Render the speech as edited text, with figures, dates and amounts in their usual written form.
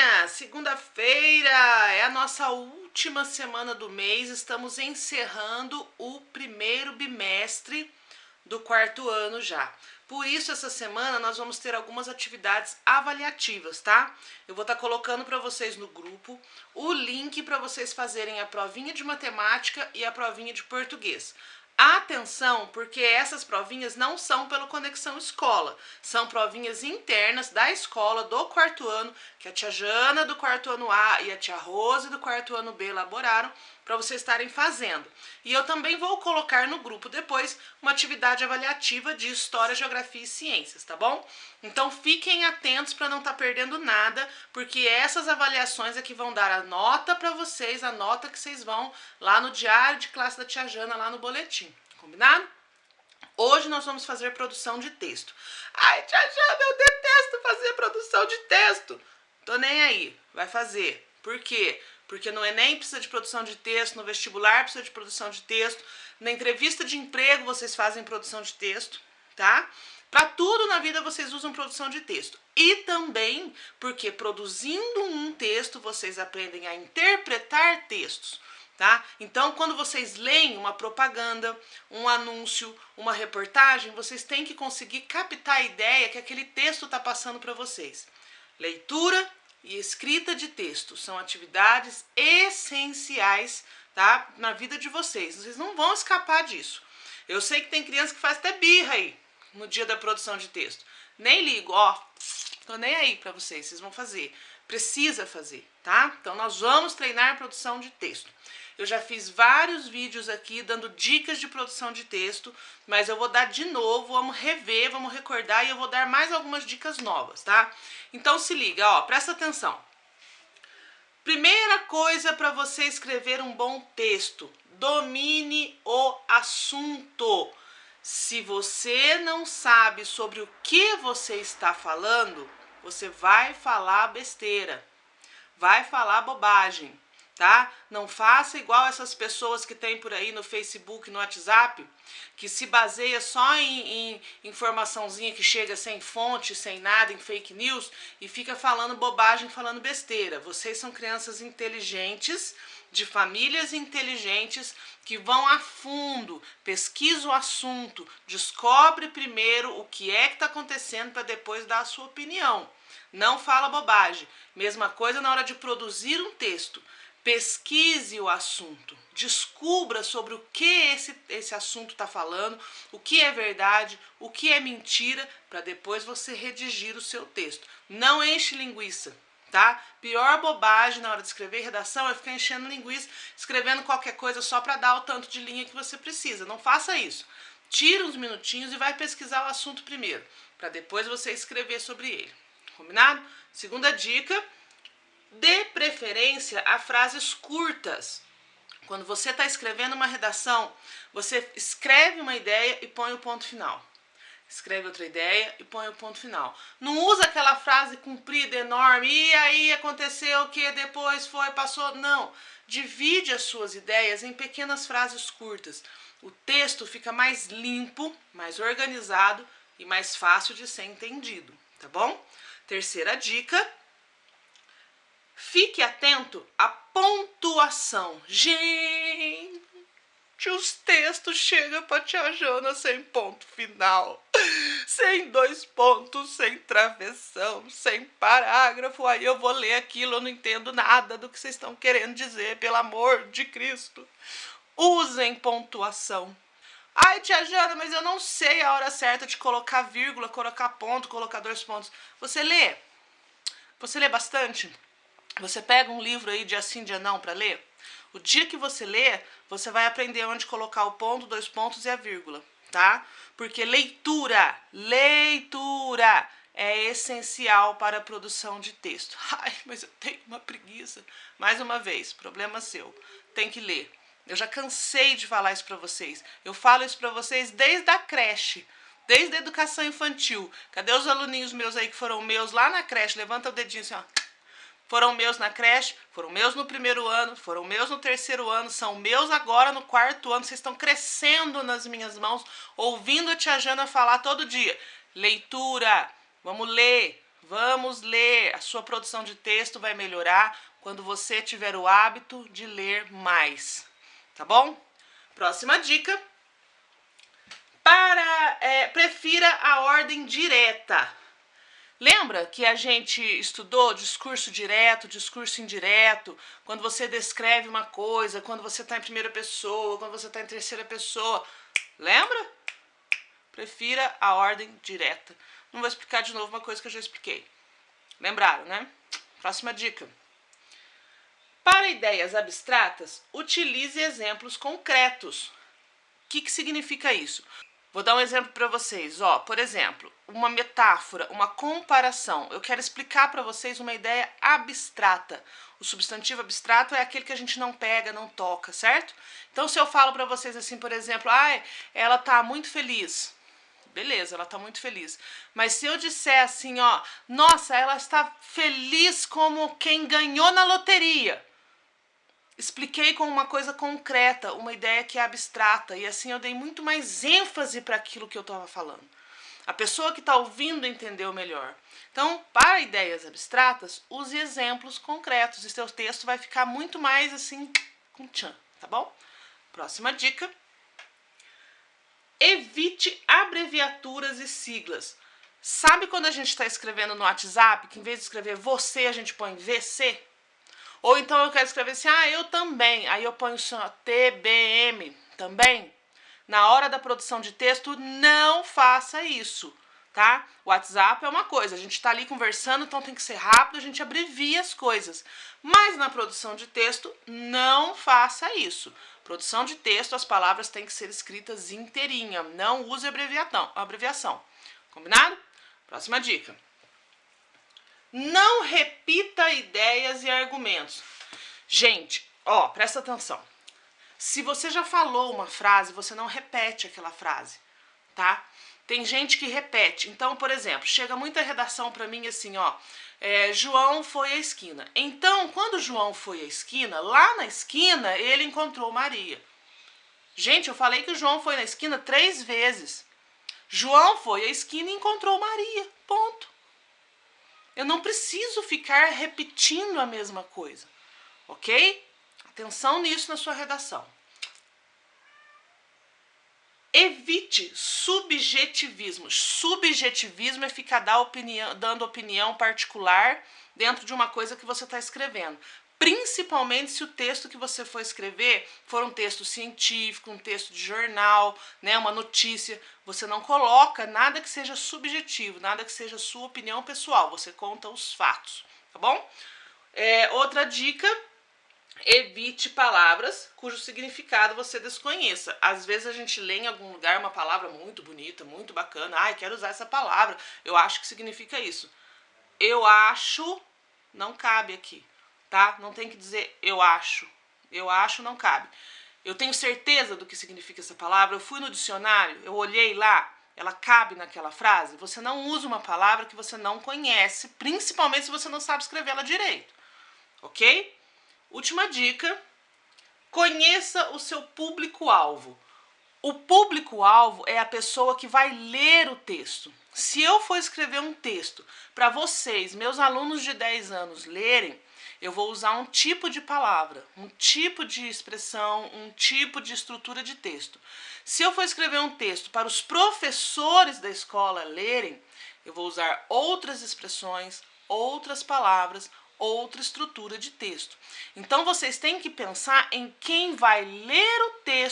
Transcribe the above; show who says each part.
Speaker 1: turminha, segunda-feira é a nossa última semana do mês, estamos encerrando o primeiro bimestre do quarto ano já. Por isso, essa semana nós vamos ter algumas atividades avaliativas, tá? Eu vou estar colocando para vocês no grupo o link para vocês fazerem a provinha de matemática e a provinha de português. Atenção, porque essas provinhas não são pelo Conexão Escola, são provinhas internas da escola do quarto ano, que a tia Jana do quarto ano A e a tia Rose do quarto ano B elaboraram para vocês estarem fazendo. E eu também vou colocar no grupo depois uma atividade avaliativa de História, Geografia e Ciências, tá bom? Então fiquem atentos para não estar perdendo nada, porque essas avaliações é que vão dar a nota para vocês, a nota que vocês vão lá no diário de classe da tia Jana, lá no boletim, combinado? Hoje nós vamos fazer produção de texto. Ai, tia Jana, eu detesto fazer produção de texto. Tô nem aí, vai fazer. Por quê? Porque no Enem precisa de produção de texto, no vestibular precisa de produção de texto, na entrevista de emprego vocês fazem produção de texto, tá? Para tudo na vida vocês usam produção de texto. E também porque produzindo um texto vocês aprendem a interpretar textos, tá? Então, quando vocês leem uma propaganda, um anúncio, uma reportagem, vocês têm que conseguir captar a ideia que aquele texto está passando para vocês. Leitura e escrita de texto são atividades essenciais, tá, na vida de vocês. Vocês não vão escapar disso. Eu sei que tem criança que faz até birra aí no dia da produção de texto. Nem ligo, ó, tô nem aí pra vocês, vocês vão fazer. Precisa fazer, tá? Então nós vamos treinar a produção de texto. Eu já fiz vários vídeos aqui dando dicas de produção de texto, mas eu vou dar de novo, vamos rever, vamos recordar e eu vou dar mais algumas dicas novas, tá? Então se liga, ó, presta atenção. Primeira coisa para você escrever um bom texto, domine o assunto. Se você não sabe sobre o que você está falando, você vai falar besteira, vai falar bobagem, tá? Não faça igual essas pessoas que tem por aí no Facebook, no WhatsApp, que se baseia só em informaçãozinha que chega sem fonte, sem nada, em fake news, e fica falando bobagem, falando besteira. Vocês são crianças inteligentes, de famílias inteligentes, que vão a fundo, pesquisa o assunto, descobre primeiro o que é que está acontecendo para depois dar a sua opinião. Não fala bobagem. Mesma coisa na hora de produzir um texto. Pesquise o assunto, descubra sobre o que esse assunto está falando, o que é verdade, o que é mentira, para depois você redigir o seu texto. Não enche linguiça, tá? Pior bobagem na hora de escrever redação é ficar enchendo linguiça, escrevendo qualquer coisa só para dar o tanto de linha que você precisa. Não faça isso. Tira uns minutinhos e vai pesquisar o assunto primeiro, para depois você escrever sobre ele. Combinado? Segunda dica. Dê preferência a frases curtas. Quando você está escrevendo uma redação, você escreve uma ideia e põe o ponto final. Escreve outra ideia e põe o ponto final. Não usa aquela frase comprida, enorme, e aí aconteceu o que, depois foi, passou. Não. Divide as suas ideias em pequenas frases curtas. O texto fica mais limpo, mais organizado e mais fácil de ser entendido, tá bom? Terceira dica. Fique atento à pontuação. Gente, os textos chegam para tia Jana sem ponto final, sem dois pontos, sem travessão, sem parágrafo. Aí eu vou ler aquilo, eu não entendo nada do que vocês estão querendo dizer, pelo amor de Cristo. Usem pontuação. Ai, tia Jana, mas eu não sei a hora certa de colocar vírgula, colocar ponto, colocar dois pontos. Você lê? Você lê bastante? Você pega um livro aí dia sim, dia não para ler? O dia que você lê, você vai aprender onde colocar o ponto, dois pontos e a vírgula, tá? Porque leitura é essencial para a produção de texto. Ai, mas eu tenho uma preguiça. Mais uma vez, problema seu. Tem que ler. Eu já cansei de falar isso para vocês. Eu falo isso para vocês desde a creche. Desde a educação infantil. Cadê os aluninhos meus aí que foram meus lá na creche? Levanta o dedinho assim, ó. Foram meus na creche, foram meus no primeiro ano, foram meus no terceiro ano, são meus agora no quarto ano. Vocês estão crescendo nas minhas mãos, ouvindo a tia Jana falar todo dia. Leitura, vamos ler, Vamos ler. A sua produção de texto vai melhorar quando você tiver o hábito de ler mais. Tá bom? Próxima dica. Prefira a ordem direta. Lembra que a gente estudou discurso direto, discurso indireto, quando você descreve uma coisa, quando você está em primeira pessoa, quando você está em terceira pessoa. Lembra? Prefira a ordem direta. Não vou explicar de novo uma coisa que eu já expliquei. Lembraram, né? Próxima dica. Para ideias abstratas, utilize exemplos concretos. O que significa isso? Vou dar um exemplo para vocês. Por exemplo, uma metáfora, uma comparação. Eu quero explicar para vocês uma ideia abstrata. O substantivo abstrato é aquele que a gente não pega, não toca, certo? Então, se eu falo para vocês assim, por exemplo, ela tá muito feliz. Beleza, ela tá muito feliz. Mas se eu disser assim, nossa, ela está feliz como quem ganhou na loteria. Expliquei com uma coisa concreta, uma ideia que é abstrata, e assim eu dei muito mais ênfase para aquilo que eu estava falando. A pessoa que está ouvindo entendeu melhor. Então, para ideias abstratas, use exemplos concretos, e seu texto vai ficar muito mais assim, com tchan, tá bom? Próxima dica. Evite abreviaturas e siglas. Sabe quando a gente está escrevendo no WhatsApp, que em vez de escrever você, a gente põe VC? Ou então eu quero escrever assim, eu também. Aí eu ponho só TBM, também. Na hora da produção de texto, não faça isso, tá? O WhatsApp é uma coisa, a gente tá ali conversando, então tem que ser rápido, a gente abrevia as coisas. Mas na produção de texto, não faça isso. Produção de texto, as palavras têm que ser escritas inteirinha, não use abreviação. Combinado? Próxima dica. Não repita ideias e argumentos. Gente, presta atenção. Se você já falou uma frase, você não repete aquela frase, tá? Tem gente que repete. Então, por exemplo, chega muita redação pra mim assim, João foi à esquina. Então, quando João foi à esquina, lá na esquina, ele encontrou Maria. Gente, eu falei que o João foi na esquina 3 vezes. João foi à esquina e encontrou Maria. Ponto. Eu não preciso ficar repetindo a mesma coisa, ok? Atenção nisso na sua redação. Evite subjetivismo. Subjetivismo é ficar dando opinião particular dentro de uma coisa que você está escrevendo. Principalmente se o texto que você for escrever for um texto científico, um texto de jornal, né, uma notícia. Você não coloca nada que seja subjetivo, nada que seja sua opinião pessoal. Você conta os fatos, tá bom? Outra dica, evite palavras cujo significado você desconheça. Às vezes a gente lê em algum lugar uma palavra muito bonita, muito bacana. Quero usar essa palavra, eu acho que significa isso. Eu acho, não cabe aqui. Tá? Não tem que dizer eu acho. Eu acho não cabe. Eu tenho certeza do que significa essa palavra. Eu fui no dicionário, eu olhei lá, ela cabe naquela frase. Você não usa uma palavra que você não conhece, principalmente se você não sabe escrevê-la direito. Ok? Última dica. Conheça o seu público-alvo. O público-alvo é a pessoa que vai ler o texto. Se eu for escrever um texto para vocês, meus alunos de 10 anos, lerem, eu vou usar um tipo de palavra, um tipo de expressão, um tipo de estrutura de texto. Se eu for escrever um texto para os professores da escola lerem, eu vou usar outras expressões, outras palavras, outra estrutura de texto. Então, vocês têm que pensar em quem vai ler o texto